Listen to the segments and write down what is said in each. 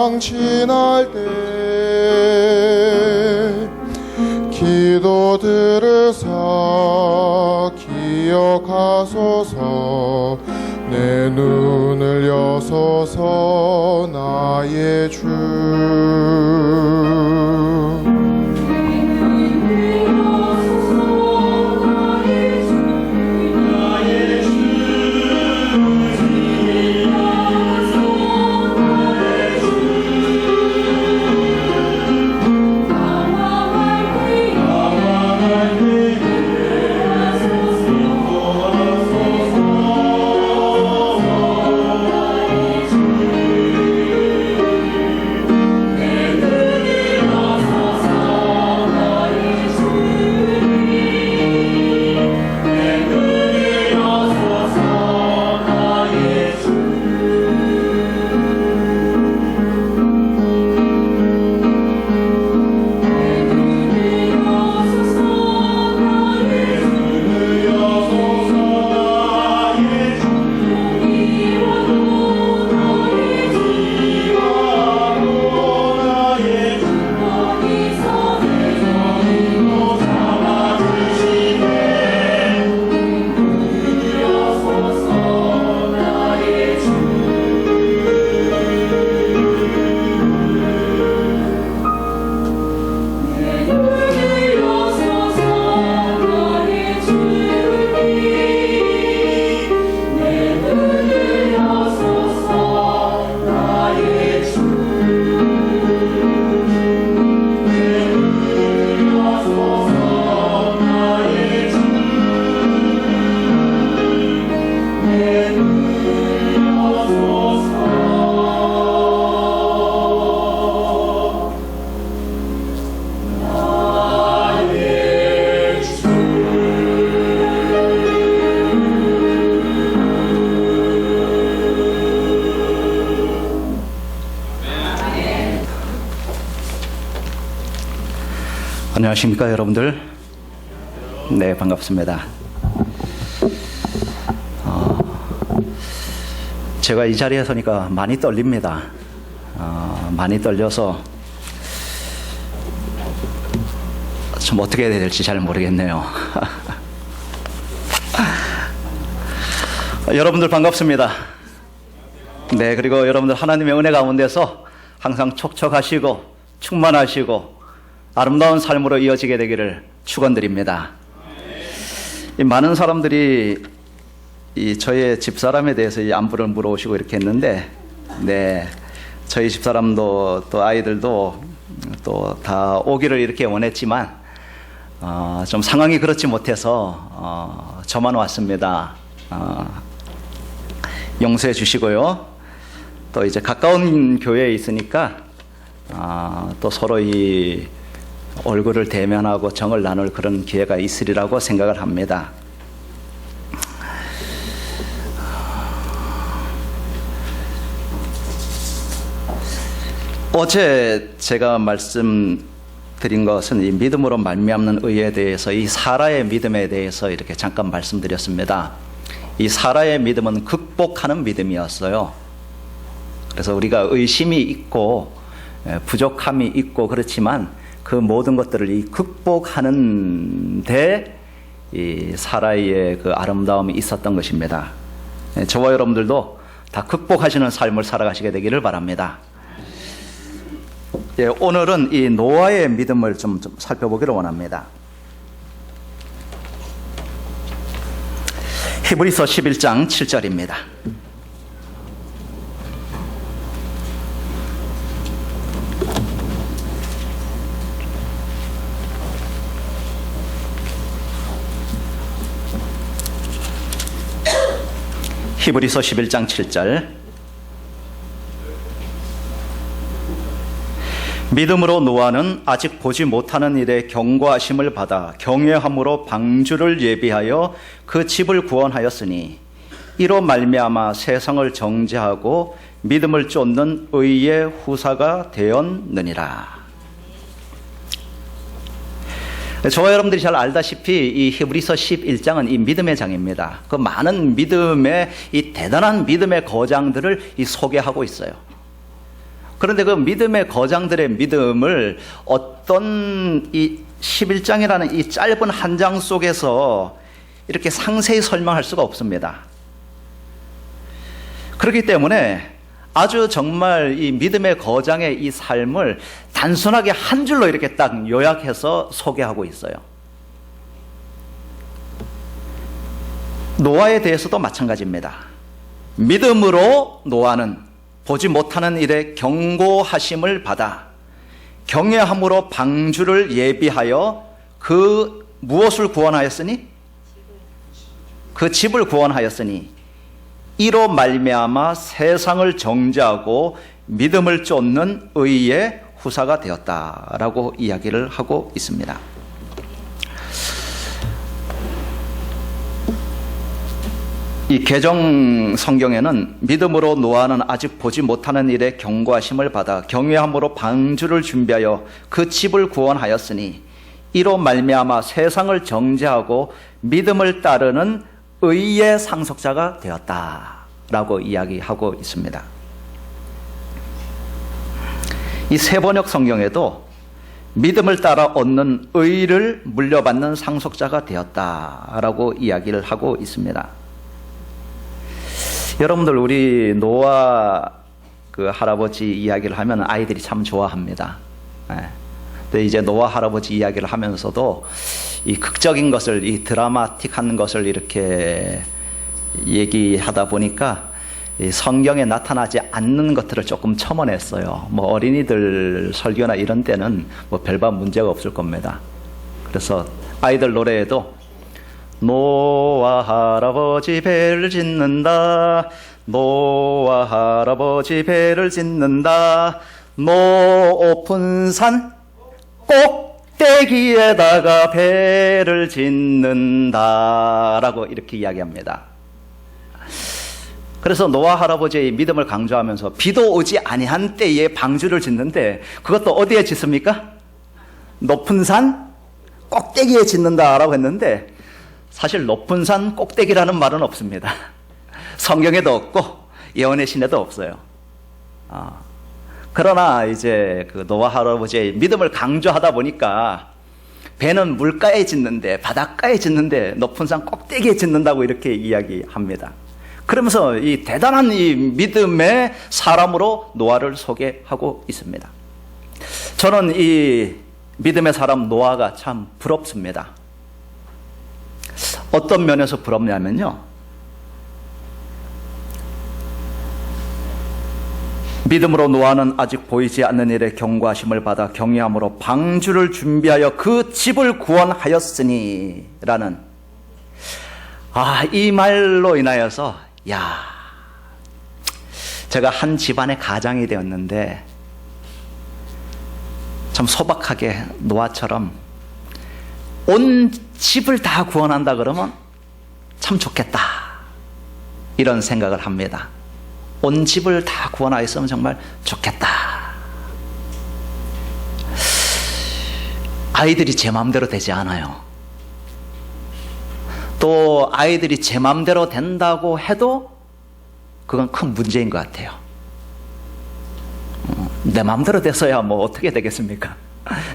세상 지날 때 기도 들으사 기억하소서. 내 눈을 여소서 나의 주. 안녕하십니까 여러분들. 네, 반갑습니다. 제가 이 자리에 서니까 많이 떨립니다. 많이 떨려서 좀 어떻게 해야 될지 잘 모르겠네요. 여러분들 반갑습니다. 네, 그리고 여러분들 하나님의 은혜 가운데서 항상 촉촉하시고 충만하시고 아름다운 삶으로 이어지게 되기를 축원드립니다. 많은 사람들이 저의 집사람에 대해서 안부를 물어오시고 이렇게 했는데, 네, 저희 집사람도 또 아이들도 또 다 오기를 이렇게 원했지만 좀 상황이 그렇지 못해서 저만 왔습니다. 용서해 주시고요. 또 이제 가까운 교회에 있으니까 또 서로 이 얼굴을 대면하고 정을 나눌 그런 기회가 있으리라고 생각을 합니다. 어제 제가 말씀드린 것은 이 믿음으로 말미암는 의에 대해서, 이 사라의 믿음에 대해서 이렇게 잠깐 말씀드렸습니다. 이 사라의 믿음은 극복하는 믿음이었어요. 그래서 우리가 의심이 있고 부족함이 있고 그렇지만 그 모든 것들을 이 극복하는 데 이 사라의 그 아름다움이 있었던 것입니다. 저와 여러분들도 다 극복하시는 삶을 살아가시게 되기를 바랍니다. 예, 오늘은 이 노아의 믿음을 좀 살펴보기를 원합니다. 히브리서 11장 7절입니다. 히브리서 11장 7절. 믿음으로 노아는 아직 보지 못하는 일에 경고하심을 받아 경외함으로 방주를 예비하여 그 집을 구원하였으니 이로 말미암아 세상을 정죄하고 믿음을 쫓는 의의 후사가 되었느니라. 저와 여러분들이 잘 알다시피 이 히브리서 11장은 이 믿음의 장입니다. 그 많은 믿음의, 이 대단한 믿음의 거장들을 소개하고 있어요. 그런데 그 믿음의 거장들의 믿음을 어떤 이 11장이라는 이 짧은 한 장 속에서 이렇게 상세히 설명할 수가 없습니다. 그렇기 때문에 아주 정말 이 믿음의 거장의 이 삶을 단순하게 한 줄로 이렇게 딱 요약해서 소개하고 있어요. 노아에 대해서도 마찬가지입니다. 믿음으로 노아는 보지 못하는 일에 경고하심을 받아 경외함으로 방주를 예비하여 그 무엇을 구원하였으니? 그 집을 구원하였으니 이로 말미암아 세상을 정죄하고 믿음을 쫓는 의의 후사가 되었다라고 이야기를 하고 있습니다. 이 개정 성경에는 믿음으로 노아는 아직 보지 못하는 일에 경고하심을 받아 경외함으로 방주를 준비하여 그 집을 구원하였으니 이로 말미암아 세상을 정죄하고 믿음을 따르는 의의 상속자가 되었다라고 이야기하고 있습니다. 이 세번역 성경에도 믿음을 따라 얻는 의를 물려받는 상속자가 되었다라고 이야기를 하고 있습니다. 여러분들 우리 노아 그 할아버지 이야기를 하면 아이들이 참 좋아합니다. 근데 이제 노아 할아버지 이야기를 하면서도 이 극적인 것을, 이 드라마틱한 것을 이렇게 얘기하다 보니까 이 성경에 나타나지 않는 것들을 조금 첨언했어요. 뭐 어린이들 설교나 이런 때는 뭐 별반 문제가 없을 겁니다. 그래서 아이들 노래에도 노아 할아버지 배를 짓는다, 노아 할아버지 배를 짓는다, 높은 산 꼭대기에다가 배를 짓는다라고 이렇게 이야기합니다. 그래서 노아 할아버지의 믿음을 강조하면서 비도 오지 아니한 때에 방주를 짓는데 그것도 어디에 짓습니까? 높은 산 꼭대기에 짓는다라고 했는데 사실 높은 산 꼭대기라는 말은 없습니다. 성경에도 없고 예언의 신에도 없어요. 그러나 이제 그 노아 할아버지의 믿음을 강조하다 보니까 배는 물가에 짓는데, 바닷가에 짓는데 높은 산 꼭대기에 짓는다고 이렇게 이야기합니다. 그러면서 이 대단한 이 믿음의 사람으로 노아를 소개하고 있습니다. 저는 이 믿음의 사람 노아가 참 부럽습니다. 어떤 면에서 부럽냐면요, 믿음으로 노아는 아직 보이지 않는 일에 경고하심을 받아 경외함으로 방주를 준비하여 그 집을 구원하였으니 라는 이 말로 인하여서 제가 한 집안의 가장이 되었는데 참 소박하게 노아처럼 온 집을 다 구원한다 그러면 참 좋겠다 이런 생각을 합니다. 온 집을 다 구원하였으면 정말 좋겠다. 아이들이 제 마음대로 되지 않아요. 또 아이들이 제 마음대로 된다고 해도 그건 큰 문제인 것 같아요. 내 마음대로 돼서야 뭐 어떻게 되겠습니까?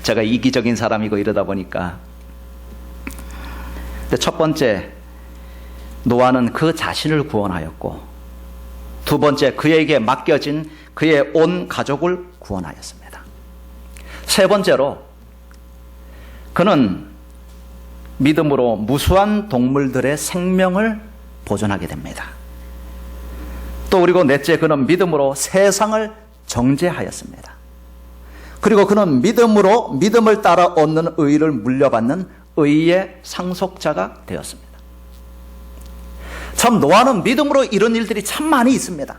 제가 이기적인 사람이고 이러다 보니까. 근데 첫 번째, 노아는 그 자신을 구원하였고, 두 번째, 그에게 맡겨진 그의 온 가족을 구원하였습니다. 세 번째로, 그는 믿음으로 무수한 동물들의 생명을 보존하게 됩니다. 또 그리고 넷째, 그는 믿음으로 세상을 정죄하였습니다. 그리고 그는 믿음으로 믿음을 따라 얻는 의를 물려받는 의의 상속자가 되었습니다. 참 노아는 믿음으로 이런 일들이 참 많이 있습니다.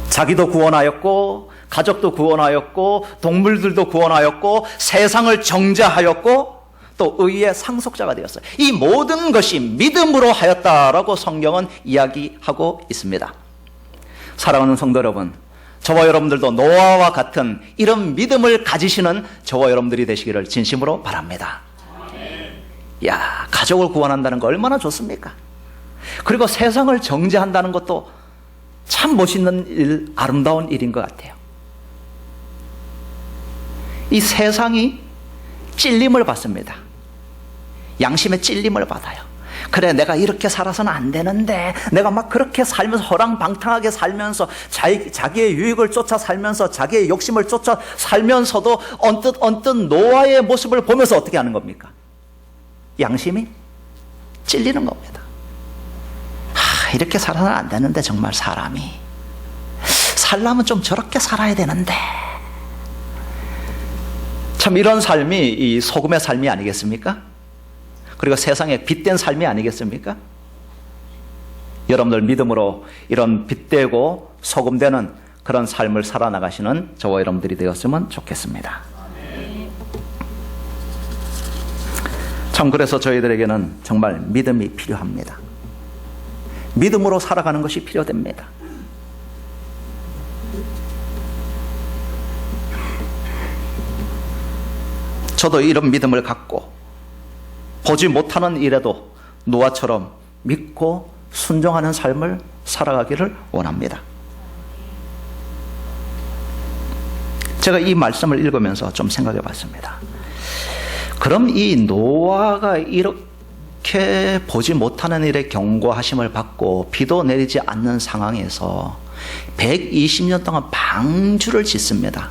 자기도 구원하였고, 가족도 구원하였고, 동물들도 구원하였고, 세상을 정죄하였고, 또 의의 상속자가 되었어요. 이 모든 것이 믿음으로 하였다라고 성경은 이야기하고 있습니다. 사랑하는 성도 여러분, 저와 여러분들도 노아와 같은 이런 믿음을 가지시는 저와 여러분들이 되시기를 진심으로 바랍니다. 가족을 구원한다는 거 얼마나 좋습니까? 그리고 세상을 정죄한다는 것도 참 멋있는 일, 아름다운 일인 것 같아요. 이 세상이 찔림을 받습니다. 양심의 찔림을 받아요. 그래, 내가 이렇게 살아서는 안 되는데, 내가 막 그렇게 살면서 허랑방탕하게 살면서 자기의 유익을 쫓아 살면서 자기의 욕심을 쫓아 살면서도 언뜻 노아의 모습을 보면서 어떻게 하는 겁니까? 양심이 찔리는 겁니다. 이렇게 살아서는 안 되는데, 정말 사람이 살려면 좀 저렇게 살아야 되는데. 참 이런 삶이 이 소금의 삶이 아니겠습니까? 그리고 세상에 빛된 삶이 아니겠습니까? 여러분들 믿음으로 이런 빛되고 소금되는 그런 삶을 살아나가시는 저와 여러분들이 되었으면 좋겠습니다. 참 그래서 저희들에게는 정말 믿음이 필요합니다. 믿음으로 살아가는 것이 필요됩니다. 저도 이런 믿음을 갖고 보지 못하는 일에도 노아처럼 믿고 순종하는 삶을 살아가기를 원합니다. 제가 이 말씀을 읽으면서 좀 생각해 봤습니다. 그럼 이 노아가 이렇게 보지 못하는 일에 경고하심을 받고 비도 내리지 않는 상황에서 120년 동안 방주를 짓습니다.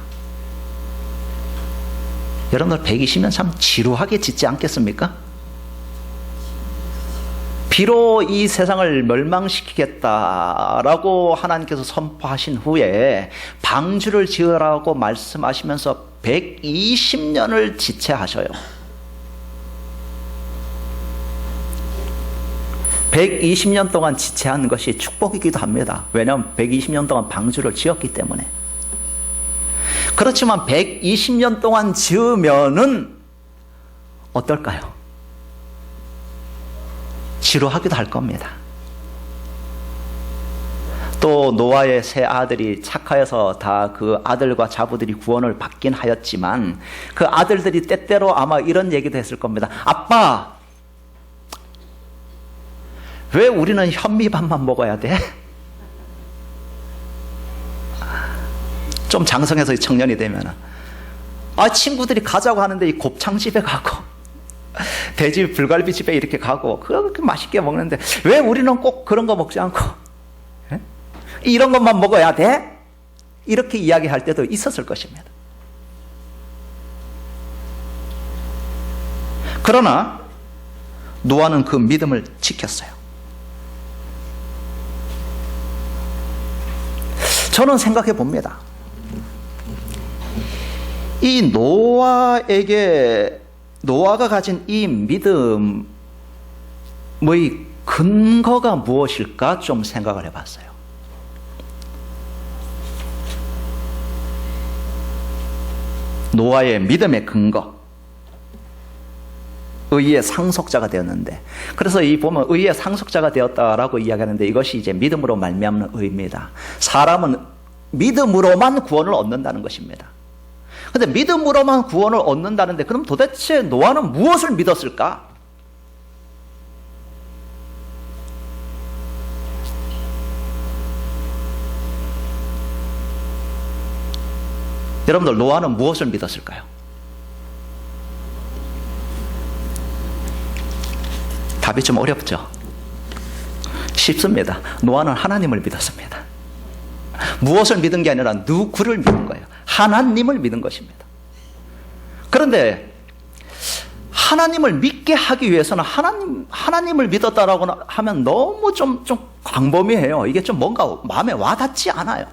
여러분들 120년 참 지루하게 짓지 않겠습니까? 비로 이 세상을 멸망시키겠다라고 하나님께서 선포하신 후에 방주를 지으라고 말씀하시면서 120년을 지체하셔요. 120년 동안 지체한 것이 축복이기도 합니다. 왜냐하면 120년 동안 방주를 지었기 때문에. 그렇지만 120년 동안 지으면은 어떨까요? 지루하기도 할 겁니다. 또 노아의 세 아들이 착하여서 다 그 아들과 자부들이 구원을 받긴 하였지만 그 아들들이 때때로 아마 이런 얘기도 했을 겁니다. 아빠, 왜 우리는 현미밥만 먹어야 돼? 좀 장성해서 청년이 되면 친구들이 가자고 하는데 이 곱창집에 가고 돼지 불갈비 집에 이렇게 가고 그렇게 맛있게 먹는데 왜 우리는 꼭 그런 거 먹지 않고 이런 것만 먹어야 돼? 이렇게 이야기할 때도 있었을 것입니다. 그러나 노아는 그 믿음을 지켰어요. 저는 생각해 봅니다. 이 노아가 가진 이 믿음의 근거가 무엇일까 좀 생각을 해봤어요. 노아의 믿음의 근거, 의의 상속자가 되었는데, 그래서 이 보면 의의 상속자가 되었다라고 이야기하는데 이것이 이제 믿음으로 말미암는 의입니다. 사람은 믿음으로만 구원을 얻는다는 것입니다. 그런데 믿음으로만 구원을 얻는다는데 그럼 도대체 노아는 무엇을 믿었을까? 여러분들 노아는 무엇을 믿었을까요? 답이 좀 어렵죠? 쉽습니다. 노아는 하나님을 믿었습니다. 무엇을 믿은 게 아니라 누구를 믿은 거예요. 하나님을 믿은 것입니다. 그런데 하나님을 믿게 하기 위해서는 하나님을 믿었다라고 하면 너무 좀 광범위해요. 이게 좀 뭔가 마음에 와닿지 않아요.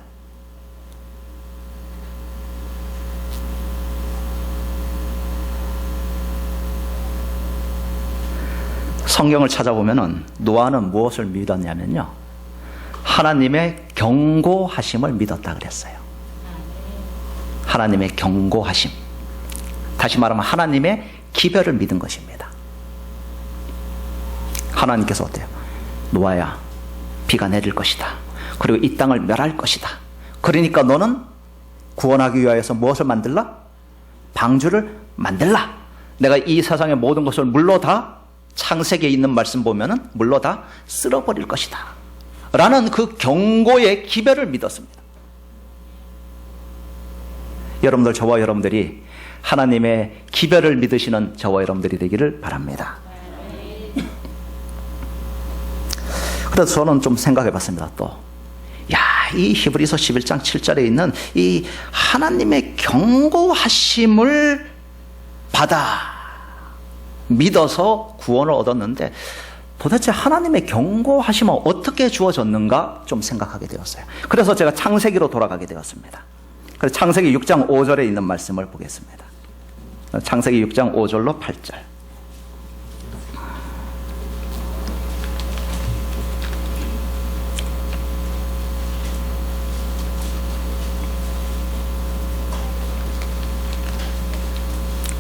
성경을 찾아보면은 노아는 무엇을 믿었냐면요, 하나님의 경고하심을 믿었다 그랬어요. 하나님의 경고하심, 다시 말하면 하나님의 기별을 믿은 것입니다. 하나님께서 어때요? 노아야, 비가 내릴 것이다. 그리고 이 땅을 멸할 것이다. 그러니까 너는 구원하기 위하여서 무엇을 만들라? 방주를 만들라. 내가 이 세상의 모든 것을 물로 다, 창세기에 있는 말씀 보면은 물로 다 쓸어버릴 것이다 라는 그 경고의 기별을 믿었습니다. 여러분들, 저와 여러분들이 하나님의 기별을 믿으시는 저와 여러분들이 되기를 바랍니다. 그래서 저는 좀 생각해 봤습니다. 또 이 히브리서 11장 7절에 있는 이 하나님의 경고하심을 받아 믿어서 구원을 얻었는데, 도대체 하나님의 경고하심은 어떻게 주어졌는가 좀 생각하게 되었어요. 그래서 제가 창세기로 돌아가게 되었습니다. 그래서 창세기 6장 5절에 있는 말씀을 보겠습니다. 창세기 6장 5절로 8절.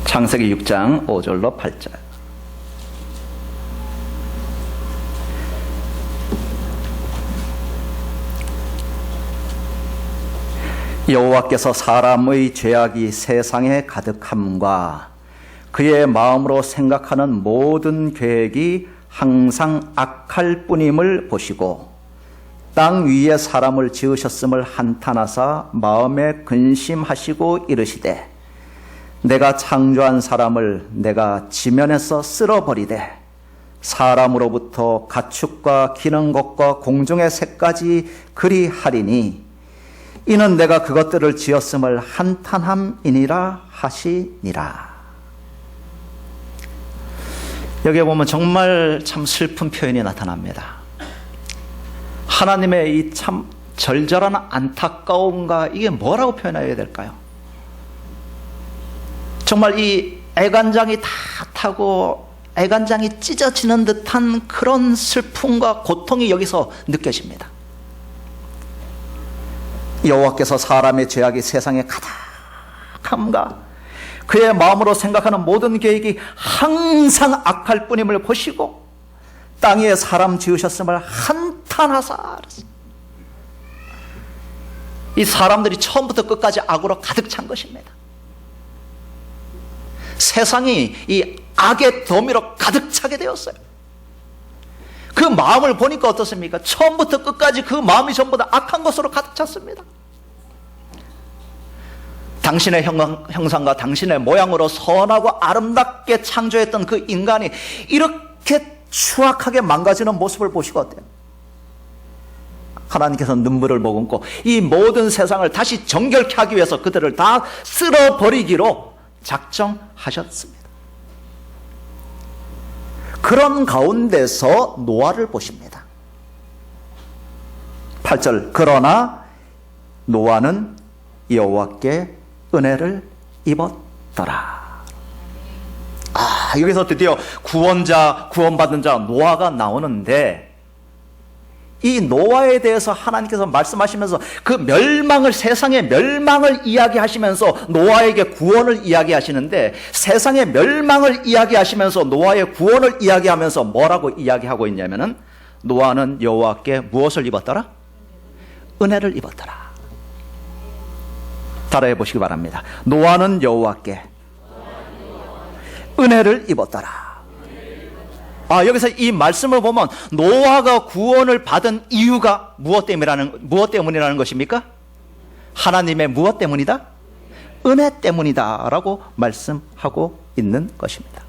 창세기 6장 5절로 8절. 여호와께서 사람의 죄악이 세상에 가득함과 그의 마음으로 생각하는 모든 계획이 항상 악할 뿐임을 보시고 땅 위에 사람을 지으셨음을 한탄하사 마음에 근심하시고 이르시되 내가 창조한 사람을 내가 지면에서 쓸어버리되 사람으로부터 가축과 기는 것과 공중의 새까지 그리 하리니 이는 내가 그것들을 지었음을 한탄함이니라 하시니라. 여기에 보면 정말 참 슬픈 표현이 나타납니다. 하나님의 이 참 절절한 안타까움과, 이게 뭐라고 표현해야 될까요? 정말 이 애간장이 다 타고 애간장이 찢어지는 듯한 그런 슬픔과 고통이 여기서 느껴집니다. 여호와께서 사람의 죄악이 세상에 가득함과 그의 마음으로 생각하는 모든 계획이 항상 악할 뿐임을 보시고 땅 위에 사람 지으셨음을 한탄하사. 이 사람들이 처음부터 끝까지 악으로 가득 찬 것입니다. 세상이 이 악의 더미로 가득 차게 되었어요. 그 마음을 보니까 어떻습니까? 처음부터 끝까지 그 마음이 전부 다 악한 것으로 가득 찼습니다. 당신의 형상과 당신의 모양으로 선하고 아름답게 창조했던 그 인간이 이렇게 추악하게 망가지는 모습을 보시고 어때요? 하나님께서 눈물을 머금고 이 모든 세상을 다시 정결케 하기 위해서 그들을 다 쓸어버리기로 작정하셨습니다. 그런 가운데서 노아를 보십니다. 8절. 그러나 노아는 여호와께 은혜를 입었더라. 여기서 드디어 구원받은 자 노아가 나오는데, 이 노아에 대해서 하나님께서 말씀하시면서 그 멸망을, 세상의 멸망을 이야기하시면서 노아에게 구원을 이야기하시는데, 세상의 멸망을 이야기하시면서 노아의 구원을 이야기하면서 뭐라고 이야기하고 있냐면은, 노아는 여호와께 무엇을 입었더라? 은혜를 입었더라. 따라해 보시기 바랍니다. 노아는 여호와께 은혜를 입었더라. 여기서 이 말씀을 보면 노아가 구원을 받은 이유가 무엇 때문이라는 것입니까? 하나님의 무엇 때문이다? 은혜 때문이다 라고 말씀하고 있는 것입니다.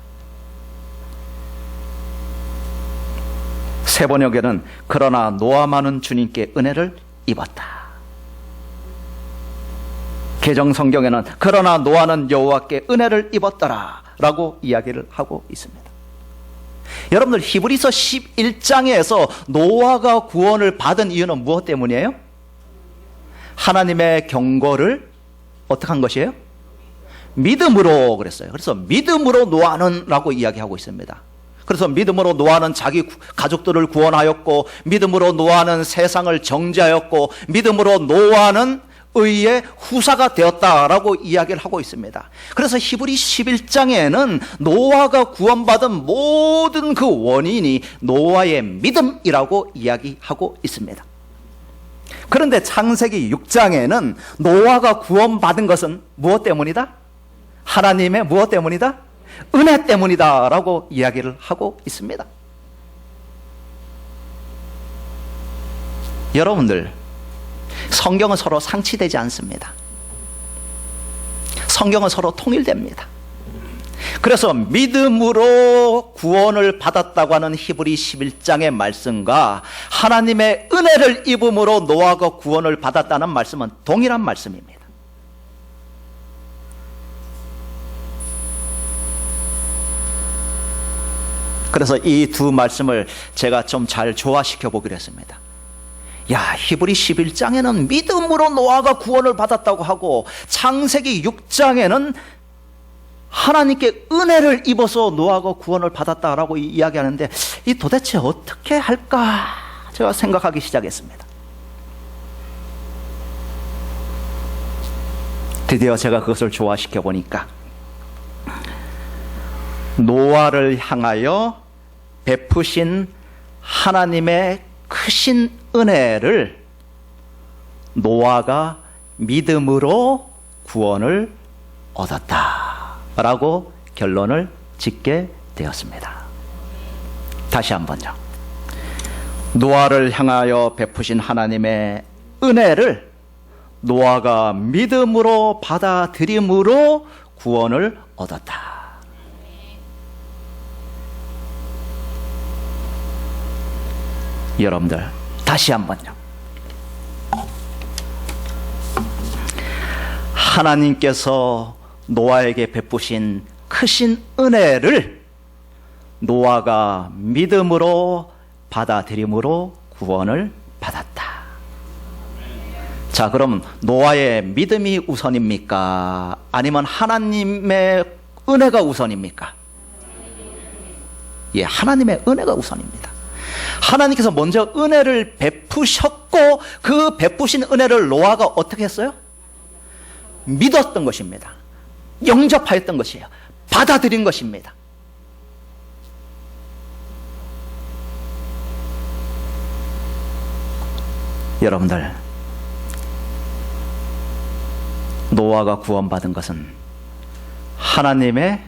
세 번역에는 그러나 노아만은 주님께 은혜를 입었다. 개정 성경에는 그러나 노아는 여호와께 은혜를 입었더라 라고 이야기를 하고 있습니다. 여러분들, 히브리서 11장에서 노아가 구원을 받은 이유는 무엇 때문이에요? 하나님의 경고를 어떻게 한 것이에요? 믿음으로 그랬어요. 그래서 믿음으로 노아는 라고 이야기하고 있습니다. 그래서 믿음으로 노아는 자기 가족들을 구원하였고, 믿음으로 노아는 세상을 정죄하였고, 믿음으로 노아는 의의 후사가 되었다라고 이야기를 하고 있습니다. 그래서 히브리 11장에는 노아가 구원받은 모든 그 원인이 노아의 믿음이라고 이야기하고 있습니다. 그런데 창세기 6장에는 노아가 구원받은 것은 무엇 때문이다? 하나님의 무엇 때문이다? 은혜 때문이다 라고 이야기를 하고 있습니다. 여러분들, 성경은 서로 상치되지 않습니다. 성경은 서로 통일됩니다. 그래서 믿음으로 구원을 받았다고 하는 히브리 11장의 말씀과 하나님의 은혜를 입음으로 노아가 구원을 받았다는 말씀은 동일한 말씀입니다. 그래서 이 두 말씀을 제가 좀 잘 조화시켜 보기로 했습니다. 야, 히브리 11장에는 믿음으로 노아가 구원을 받았다고 하고 창세기 6장에는 하나님께 은혜를 입어서 노아가 구원을 받았다라고 이야기하는데 이 도대체 어떻게 할까 제가 생각하기 시작했습니다. 드디어 제가 그것을 조화시켜 보니까 노아를 향하여 베푸신 하나님의 크신 은혜를 노아가 믿음으로 구원을 얻었다라고 결론을 짓게 되었습니다. 다시 한번요. 노아를 향하여 베푸신 하나님의 은혜를 노아가 믿음으로 받아들임으로 구원을 얻었다. 여러분들, 다시 한번요. 하나님께서 노아에게 베푸신 크신 은혜를 노아가 믿음으로 받아들임으로 구원을 받았다. 자, 그럼 노아의 믿음이 우선입니까? 아니면 하나님의 은혜가 우선입니까? 예, 하나님의 은혜가 우선입니다. 하나님께서 먼저 은혜를 베푸셨고 그 베푸신 은혜를 노아가 어떻게 했어요? 믿었던 것입니다. 영접하였던 것이에요. 받아들인 것입니다. 여러분들, 노아가 구원받은 것은 하나님의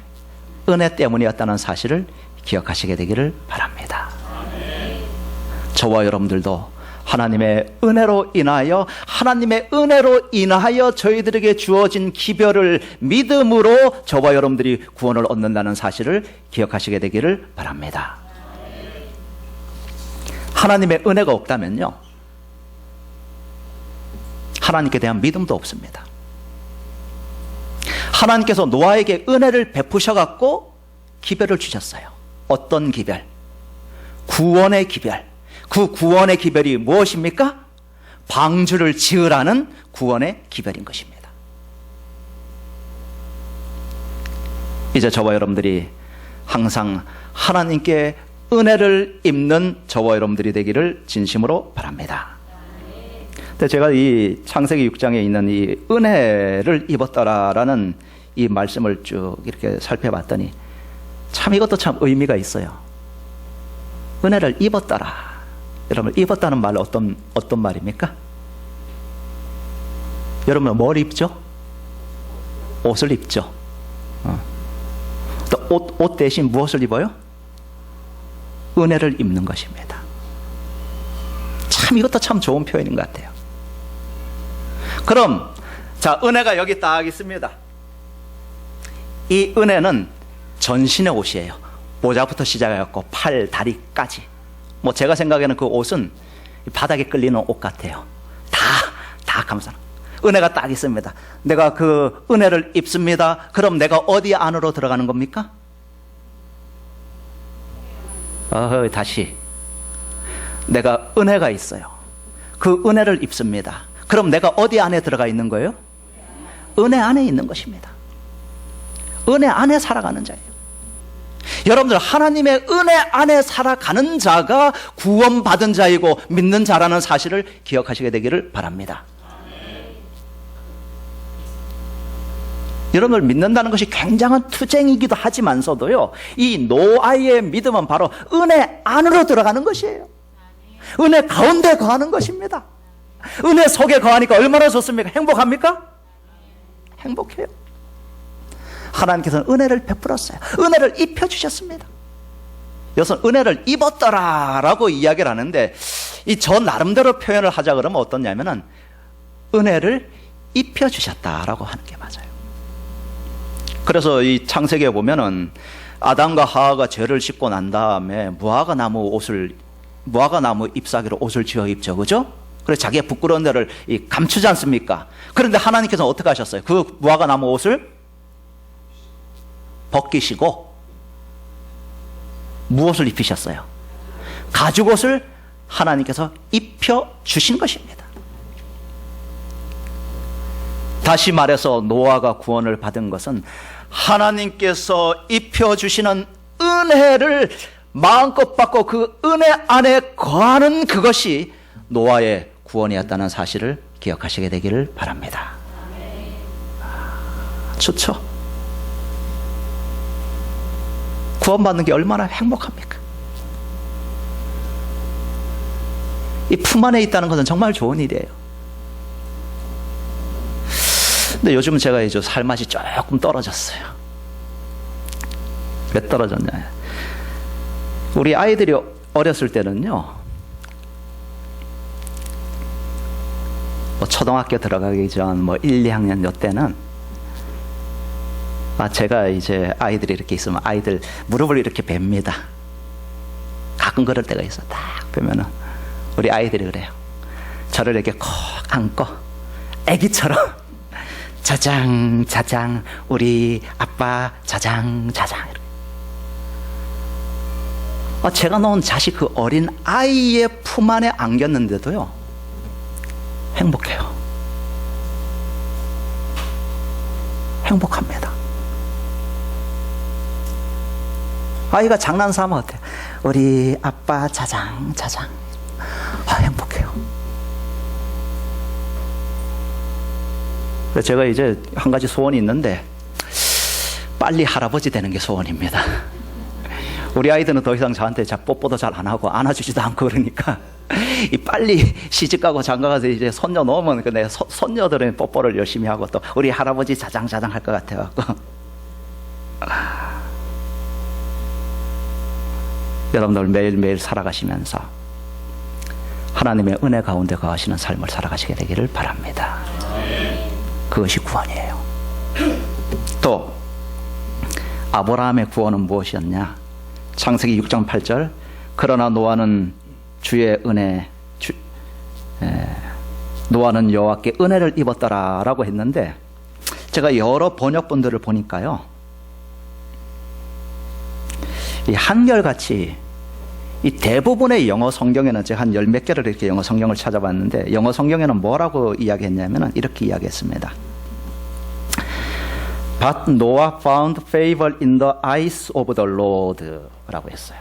은혜 때문이었다는 사실을 기억하시게 되기를 바랍니다. 저와 여러분들도 하나님의 은혜로 인하여 저희들에게 주어진 기별을 믿음으로 저와 여러분들이 구원을 얻는다는 사실을 기억하시게 되기를 바랍니다. 하나님의 은혜가 없다면요, 하나님께 대한 믿음도 없습니다. 하나님께서 노아에게 은혜를 베푸셔갖고 기별을 주셨어요. 어떤 기별? 구원의 기별. 그 구원의 기별이 무엇입니까? 방주를 지으라는 구원의 기별인 것입니다. 이제 저와 여러분들이 항상 하나님께 은혜를 입는 저와 여러분들이 되기를 진심으로 바랍니다. 근데 제가 이 창세기 6장에 있는 이 은혜를 입었더라라는 이 말씀을 쭉 이렇게 살펴봤더니 참 이것도 참 의미가 있어요. 은혜를 입었더라. 여러분, 입었다는 말 어떤 말입니까? 여러분, 뭘 입죠? 옷을 입죠. 또 옷 대신 무엇을 입어요? 은혜를 입는 것입니다. 참 이것도 참 좋은 표현인 것 같아요. 그럼 자, 은혜가 여기 딱 있습니다. 이 은혜는 전신의 옷이에요. 모자부터 시작해갖고 팔, 다리까지. 뭐 제가 생각에는 그 옷은 바닥에 끌리는 옷 같아요. 다 감싸는 은혜가 딱 있습니다. 내가 그 은혜를 입습니다. 그럼 내가 어디 안으로 들어가는 겁니까? 다시 내가 은혜가 있어요. 그 은혜를 입습니다. 그럼 내가 어디 안에 들어가 있는 거예요? 은혜 안에 있는 것입니다. 은혜 안에 살아가는 자예요. 여러분들, 하나님의 은혜 안에 살아가는 자가 구원받은 자이고 믿는 자라는 사실을 기억하시게 되기를 바랍니다. 여러분들, 믿는다는 것이 굉장한 투쟁이기도 하지만서도요, 이 노아의 믿음은 바로 은혜 안으로 들어가는 것이에요. 은혜 가운데 거하는 것입니다. 은혜 속에 거하니까 얼마나 좋습니까? 행복합니까? 행복해요. 하나님께서는 은혜를 베풀었어요. 은혜를 입혀주셨습니다. 여기서 은혜를 입었더라 라고 이야기를 하는데 이 저 나름대로 표현을 하자 그러면 어떻냐면은 은혜를 입혀주셨다라고 하는 게 맞아요. 그래서 이 창세기에 보면은 아담과 하와가 죄를 짓고 난 다음에 무화과 나무 잎사귀로 옷을 지어 입죠, 그죠? 그래서 자기의 부끄러운 데를 감추지 않습니까? 그런데 하나님께서는 어떻게 하셨어요? 그 무화과 나무 옷을 벗기시고 무엇을 입히셨어요? 가죽옷을 하나님께서 입혀주신 것입니다. 다시 말해서 노아가 구원을 받은 것은 하나님께서 입혀주시는 은혜를 마음껏 받고 그 은혜 안에 거하는 그것이 노아의 구원이었다는 사실을 기억하시게 되기를 바랍니다. 좋죠? 구원받는 게 얼마나 행복합니까? 이 품 안에 있다는 것은 정말 좋은 일이에요. 근데 요즘은 제가 이제 살맛이 조금 떨어졌어요. 왜 떨어졌냐? 우리 아이들이 어렸을 때는요, 초등학교 들어가기 전 1, 2학년 요때는 제가 이제 아이들이 이렇게 있으면 아이들 무릎을 이렇게 뵙니다. 가끔 그럴 때가 있어. 딱 뵈면은 우리 아이들이 그래요. 저를 이렇게 콕 안고 애기처럼 자장 자장 우리 아빠 자장 자장 이렇게. 제가 놓은 자식 그 어린 아이의 품 안에 안겼는데도요 행복해요. 행복합니다. 아이가 장난삼아 어때요? 우리 아빠 자장 자장. 행복해요. 그래서 제가 이제 한 가지 소원이 있는데 빨리 할아버지 되는 게 소원입니다. 우리 아이들은 더 이상 저한테 뽀뽀도 잘 안 하고 안아주지도 않고 그러니까 이 빨리 시집가고 장가가서 이제 손녀 놓으면 내 손녀들은 뽀뽀를 열심히 하고 또 우리 할아버지 자장자장 할 것 같아갖고 여러분들 매일매일 살아가시면서 하나님의 은혜 가운데 거하시는 삶을 살아가시게 되기를 바랍니다. 그것이 구원이에요. 또 아브라함의 구원은 무엇이었냐? 창세기 6장 8절 그러나 노아는 노아는 여호와께 은혜를 입었더라 라고 했는데 제가 여러 번역본들을 보니까요 이 한결같이 이 대부분의 영어 성경에는 제가 한 10몇 개를 이렇게 영어 성경을 찾아봤는데 영어 성경에는 뭐라고 이야기했냐면 이렇게 이야기했습니다. But Noah found favor in the eyes of the Lord 라고 했어요.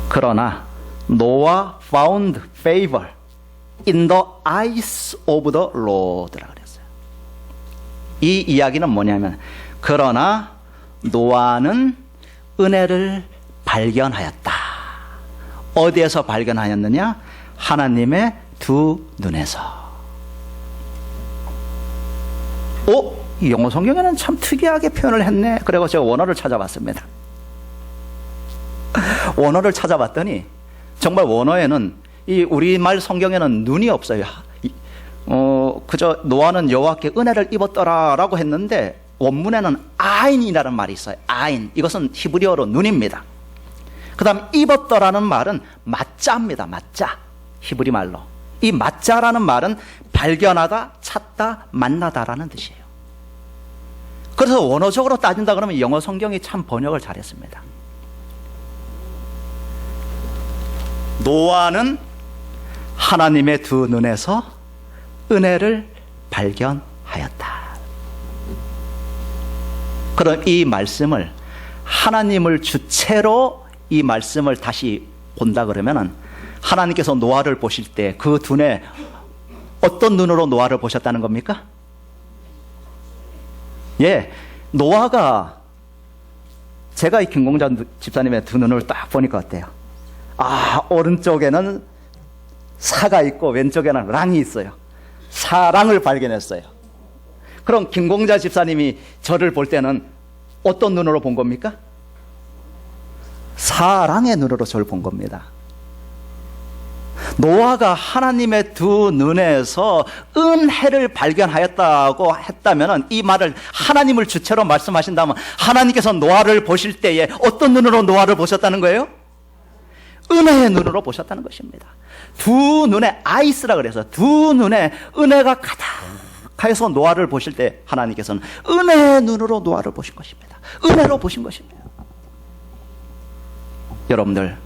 그러나 Noah found favor in the eyes of the Lord 라고 했어요. 이 이야기는 뭐냐면 그러나 노아는 은혜를 발견하였다. 어디에서 발견하였느냐? 하나님의 두 눈에서. 이 영어 성경에는 참 특이하게 표현을 했네. 그래서 제가 원어를 찾아봤습니다. 원어를 찾아봤더니 정말 원어에는 이 우리말 성경에는 눈이 없어요. 그저 노아는 여호와께 은혜를 입었더라라고 했는데 원문에는 아인이라는 말이 있어요. 아인. 이것은 히브리어로 눈입니다. 그 다음 입었더라는 말은 맞자입니다. 맞자. 히브리 말로. 이 맞자라는 말은 발견하다, 찾다, 만나다라는 뜻이에요. 그래서 원어적으로 따진다 그러면 영어 성경이 참 번역을 잘했습니다. 노아는 하나님의 두 눈에서 은혜를 발견하였다. 그럼 이 말씀을 하나님을 주체로 이 말씀을 다시 본다 그러면은 하나님께서 노아를 보실 때 그 눈에 어떤 눈으로 노아를 보셨다는 겁니까? 예, 노아가 제가 이 김공자 집사님의 두 눈을 딱 보니까 어때요? 오른쪽에는 사가 있고 왼쪽에는 랑이 있어요. 사랑을 발견했어요. 그럼 김공자 집사님이 저를 볼 때는 어떤 눈으로 본 겁니까? 사랑의 눈으로 저를 본 겁니다. 노아가 하나님의 두 눈에서 은혜를 발견하였다고 했다면, 이 말을 하나님을 주체로 말씀하신다면, 하나님께서 노아를 보실 때에 어떤 눈으로 노아를 보셨다는 거예요? 은혜의 눈으로 보셨다는 것입니다. 두 눈에, 아이스라 그래서 두 눈에 은혜가 가득하여서 노아를 보실 때 하나님께서는 은혜의 눈으로 노아를 보신 것입니다. 은혜로 보신 것입니다. 여러분들,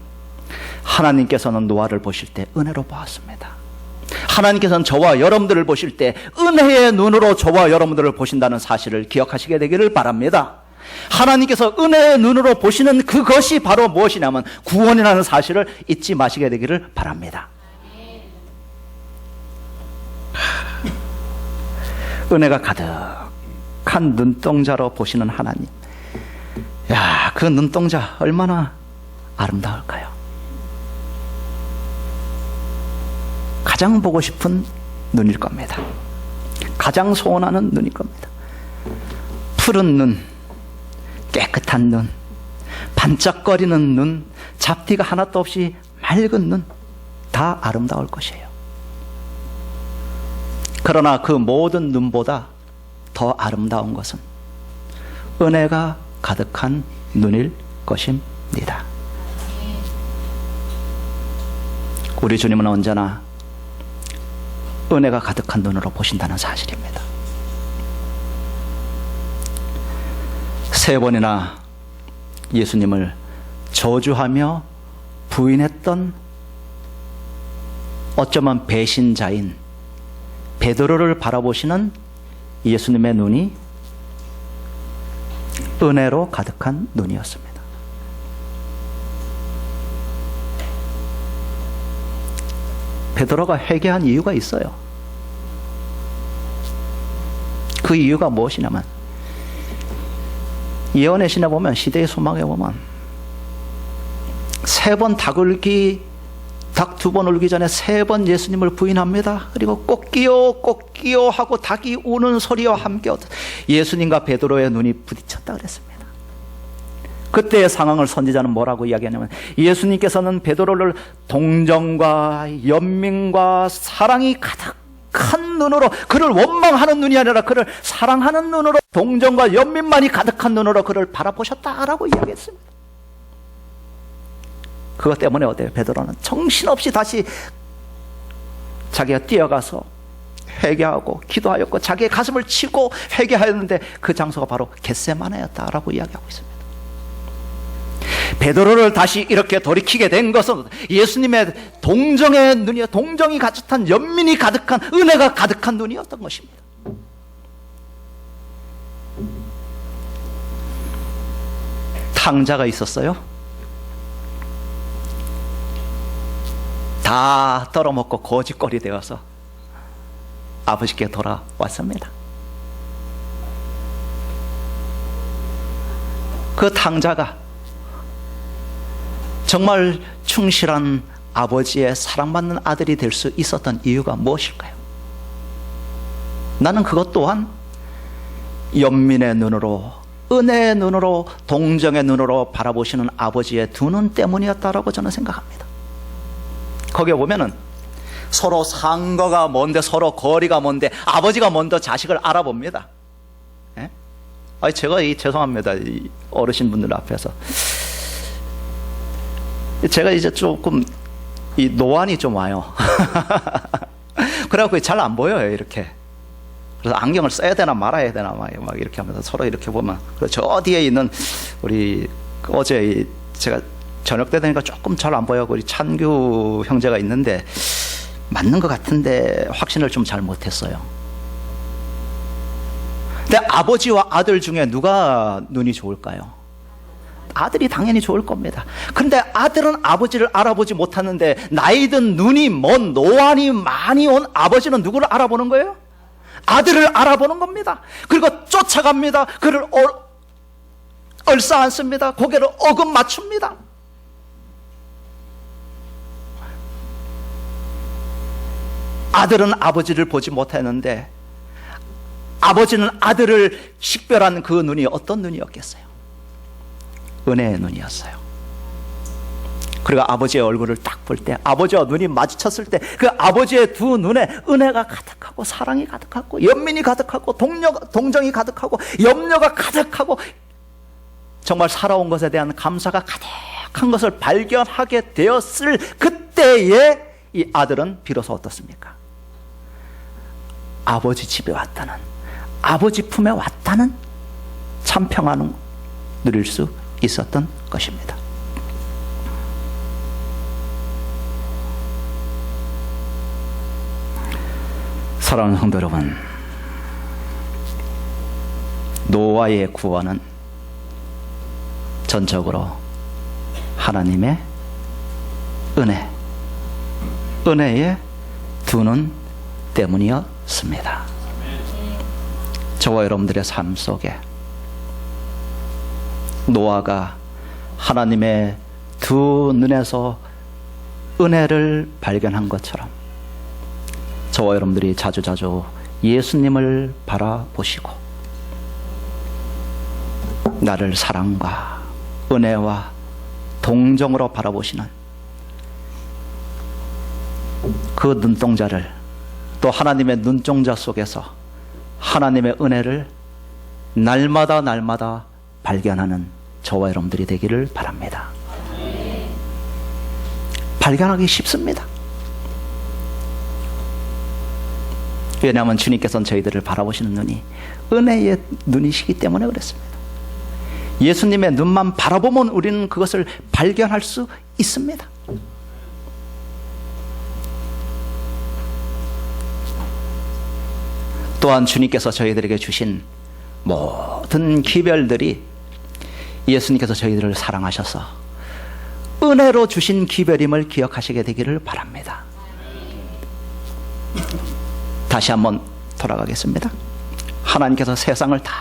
하나님께서는 노아를 보실 때 은혜로 보았습니다. 하나님께서는 저와 여러분들을 보실 때 은혜의 눈으로 저와 여러분들을 보신다는 사실을 기억하시게 되기를 바랍니다. 하나님께서 은혜의 눈으로 보시는 그것이 바로 무엇이냐면 구원이라는 사실을 잊지 마시게 되기를 바랍니다. 은혜가 가득한 눈동자로 보시는 하나님, 야, 그 눈동자 얼마나 아름다울까요? 가장 보고 싶은 눈일 겁니다. 가장 소원하는 눈일 겁니다. 푸른 눈, 깨끗한 눈, 반짝거리는 눈, 잡티가 하나도 없이 맑은 눈, 다 아름다울 것이에요. 그러나 그 모든 눈보다 더 아름다운 것은 은혜가 가득한 눈일 것입니다. 우리 주님은 언제나 은혜가 가득한 눈으로 보신다는 사실입니다. 3번이나 예수님을 저주하며 부인했던 어쩌면 배신자인 베드로를 바라보시는 예수님의 눈이 은혜로 가득한 눈이었습니다. 베드로가 회개한 이유가 있어요. 그 이유가 무엇이냐면, 예언의 신에 보면, 시대의 소망에 보면 3번 닭 2번 울기 전에 3번 예수님을 부인합니다. 그리고 꼭기요 하고 닭이 우는 소리와 함께 예수님과 베드로의 눈이 부딪혔다 그랬습니다. 그때의 상황을 선지자는 뭐라고 이야기하냐면, 예수님께서는 베드로를 동정과 연민과 사랑이 가득한 눈으로, 그를 원망하는 눈이 아니라 그를 사랑하는 눈으로, 동정과 연민만이 가득한 눈으로 그를 바라보셨다라고 이야기했습니다. 그것 때문에 어때요? 베드로는 정신없이 다시 자기가 뛰어가서 회개하고 기도하였고 자기의 가슴을 치고 회개하였는데, 그 장소가 바로 겟세마네였다라고 이야기하고 있습니다. 베드로를 다시 이렇게 돌이키게 된 것은 예수님의 동정의 눈이요, 동정이 가득한, 연민이 가득한, 은혜가 가득한 눈이었던 것입니다. 탕자가 있었어요. 다 떨어먹고 거지꼴이 되어서 아버지께 돌아왔습니다. 그 탕자가 정말 충실한 아버지의 사랑받는 아들이 될 수 있었던 이유가 무엇일까요? 나는 그것 또한 연민의 눈으로, 은혜의 눈으로, 동정의 눈으로 바라보시는 아버지의 두 눈 때문이었다라고 저는 생각합니다. 거기에 보면은 서로 상거가 뭔데, 서로 거리가 뭔데, 아버지가 먼저 자식을 알아봅니다. 예? 아니, 제가 죄송합니다, 이 어르신분들 앞에서. 제가 이제 조금 이 노안이 좀 와요. 그래갖고 잘 안 보여요, 이렇게. 그래서 안경을 써야 되나 말아야 되나 막 이렇게 하면서 서로 이렇게 보면, 저 뒤에 있는 우리 어제 제가 저녁 때 되니까 조금 잘 안 보여. 우리 찬규 형제가 있는데 맞는 것 같은데 확신을 좀 잘 못했어요. 근데 아버지와 아들 중에 누가 눈이 좋을까요? 아들이 당연히 좋을 겁니다. 그런데 아들은 아버지를 알아보지 못하는데, 나이 든 눈이 먼 노안이 많이 온 아버지는 누구를 알아보는 거예요? 아들을 알아보는 겁니다. 그리고 쫓아갑니다. 그를 얼싸안습니다. 고개를 어금 맞춥니다. 아들은 아버지를 보지 못했는데 아버지는 아들을 식별한 그 눈이 어떤 눈이었겠어요? 은혜의 눈이었어요. 그리고 아버지의 얼굴을 딱 볼 때, 아버지와 눈이 마주쳤을 때 그 아버지의 두 눈에 은혜가 가득하고 사랑이 가득하고 연민이 가득하고 동정이 가득하고 염려가 가득하고 정말 살아온 것에 대한 감사가 가득한 것을 발견하게 되었을 그때에 이 아들은 비로소 어떻습니까? 아버지 집에 왔다는, 아버지 품에 왔다는 참 평안을 누릴 수 있었던 것입니다. 사랑하는 성도 여러분, 노아의 구원은 전적으로 하나님의 은혜의 두 눈 때문이었습니다. 저와 여러분들의 삶 속에 노아가 하나님의 두 눈에서 은혜를 발견한 것처럼 저와 여러분들이 자주자주 예수님을 바라보시고 나를 사랑과 은혜와 동정으로 바라보시는 그 눈동자를, 또 하나님의 눈동자 속에서 하나님의 은혜를 날마다 발견하는 저와 여러분들이 되기를 바랍니다. 발견하기 쉽습니다. 왜냐하면 주님께서는 저희들을 바라보시는 눈이 은혜의 눈이시기 때문에 그렇습니다. 예수님의 눈만 바라보면 우리는 그것을 발견할 수 있습니다. 또한 주님께서 저희들에게 주신 모든 기별들이 예수님께서 저희들을 사랑하셔서 은혜로 주신 기별임을 기억하시게 되기를 바랍니다. 다시 한번 돌아가겠습니다. 하나님께서 세상을 다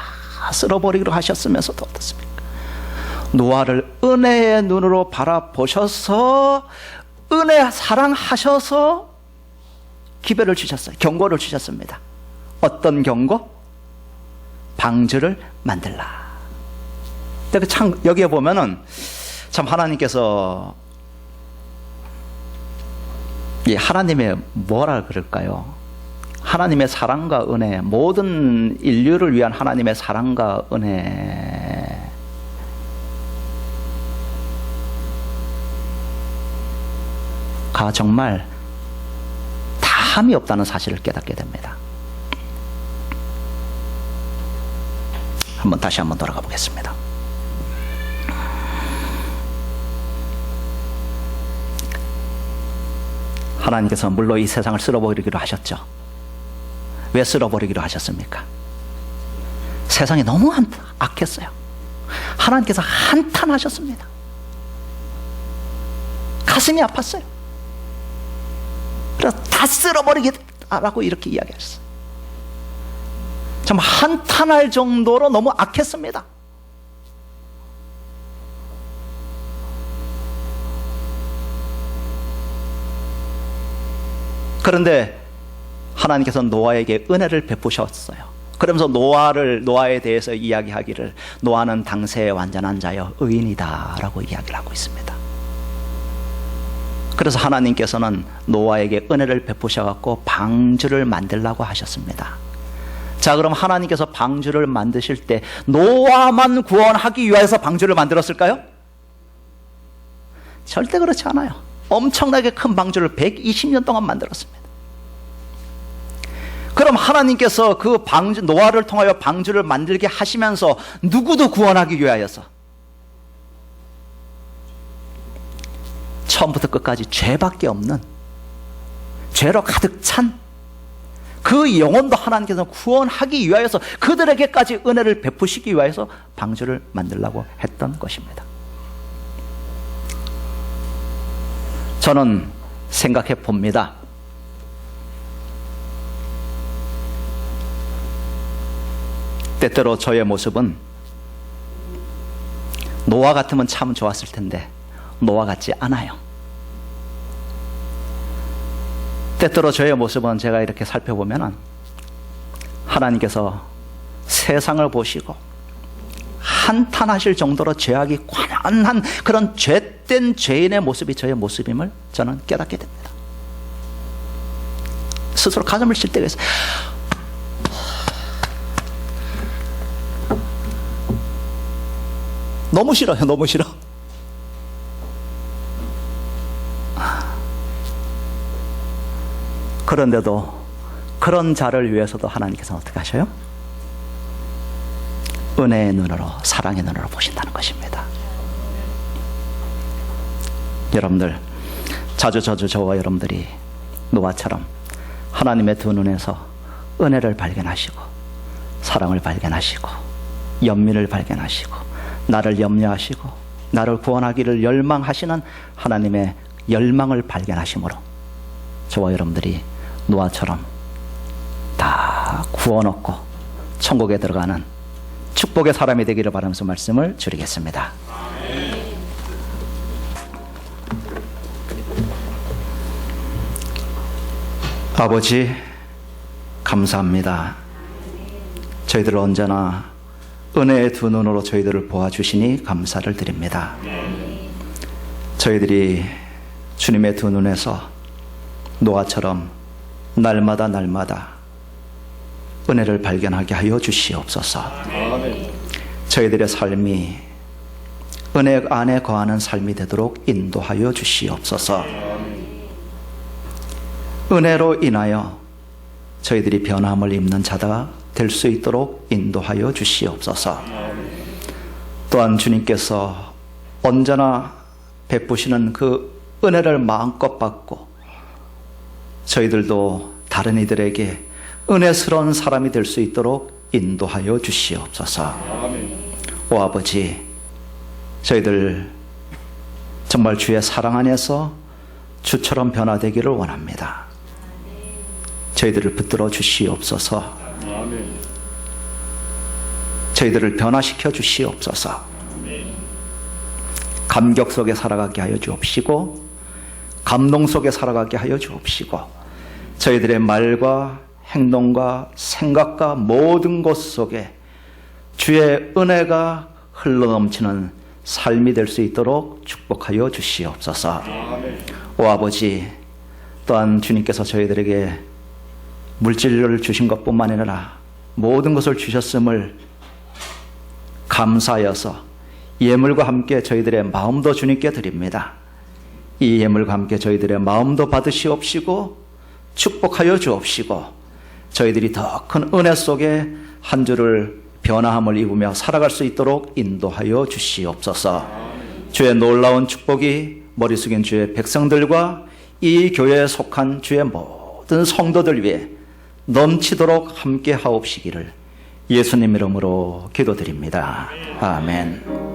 쓸어버리기로 하셨으면서도 어떻습니까? 노아를 은혜의 눈으로 바라보셔서 은혜 사랑하셔서 기별을 주셨어요. 경고를 주셨습니다. 어떤 경고? 방주를 만들라. 참 여기에 보면은 참 하나님께서 하나님의 뭐라 그럴까요? 하나님의 사랑과 은혜, 모든 인류를 위한 하나님의 사랑과 은혜가 정말 다함이 없다는 사실을 깨닫게 됩니다. 다시 한번 돌아가 보겠습니다. 하나님께서 물로 이 세상을 쓸어버리기로 하셨죠. 왜 쓸어버리기로 하셨습니까? 세상이 너무 악했어요. 하나님께서 한탄하셨습니다. 가슴이 아팠어요. 그래서 다 쓸어버리겠다라고 이렇게 이야기하셨어요. 참 한탄할 정도로 너무 악했습니다. 그런데 하나님께서는 노아에게 은혜를 베푸셨어요. 그러면서 노아에 대해서 이야기하기를 노아는 당세의 완전한 자여 의인이다 라고 이야기를 하고 있습니다. 그래서 하나님께서는 노아에게 은혜를 베푸셔갖고 방주를 만들라고 하셨습니다. 자, 그럼 하나님께서 방주를 만드실 때 노아만 구원하기 위해서 방주를 만들었을까요? 절대 그렇지 않아요. 엄청나게 큰 방주를 120년 동안 만들었습니다. 그럼 하나님께서 그 방주, 노아를 통하여 방주를 만들게 하시면서 누구도 구원하기 위하여서 처음부터 끝까지 죄밖에 없는, 죄로 가득 찬 그 영혼도 하나님께서 구원하기 위하여서 그들에게까지 은혜를 베푸시기 위하여서 방주를 만들라고 했던 것입니다. 저는 생각해 봅니다. 때때로 저의 모습은 노아 같으면 참 좋았을 텐데 노아 같지 않아요. 때때로 저의 모습은 제가 이렇게 살펴보면 하나님께서 세상을 보시고 한탄하실 정도로 죄악이 관한한 그런 죄된 죄인의 모습이 저의 모습임을 저는 깨닫게 됩니다. 스스로 가슴을 칠 때가 있어요. 너무 싫어요. 너무 싫어. 그런데도 그런 자를 위해서도 하나님께서는 어떻게 하셔요? 은혜의 눈으로, 사랑의 눈으로 보신다는 것입니다. 여러분들, 자주 저와 여러분들이 노아처럼 하나님의 두 눈에서 은혜를 발견하시고 사랑을 발견하시고 연민을 발견하시고 나를 염려하시고 나를 구원하기를 열망하시는 하나님의 열망을 발견하심으로 저와 여러분들이 노아처럼 다 구원 얻고 천국에 들어가는 축복의 사람이 되기를 바라면서 말씀을 드리겠습니다. 아버지, 감사합니다. 저희들을 언제나 은혜의 두 눈으로 저희들을 보아주시니 감사를 드립니다. 저희들이 주님의 두 눈에서 노아처럼 날마다 은혜를 발견하게 하여 주시옵소서. 저희들의 삶이 은혜 안에 거하는 삶이 되도록 인도하여 주시옵소서. 은혜로 인하여 저희들이 변함을 입는 자가 될 수 있도록 인도하여 주시옵소서. 또한 주님께서 언제나 베푸시는 그 은혜를 마음껏 받고 저희들도 다른 이들에게 은혜스러운 사람이 될 수 있도록 인도하여 주시옵소서. 오 아버지, 저희들 정말 주의 사랑 안에서 주처럼 변화되기를 원합니다. 저희들을 붙들어 주시옵소서. 저희들을 변화시켜 주시옵소서. 감격 속에 살아가게 하여 주옵시고 감동 속에 살아가게 하여 주옵시고 저희들의 말과 행동과 생각과 모든 것 속에 주의 은혜가 흘러넘치는 삶이 될 수 있도록 축복하여 주시옵소서. 오 아버지, 또한 주님께서 저희들에게 물질을 주신 것뿐만 아니라 모든 것을 주셨음을 감사하여서 예물과 함께 저희들의 마음도 주님께 드립니다. 이 예물과 함께 저희들의 마음도 받으시옵시고 축복하여 주옵시고 저희들이 더 큰 은혜 속에 한 주를 변화함을 입으며 살아갈 수 있도록 인도하여 주시옵소서. 주의 놀라운 축복이 머리 숙인 주의 백성들과 이 교회에 속한 주의 모든 성도들 위해 넘치도록 함께 하옵시기를 예수님 이름으로 기도드립니다. 아멘.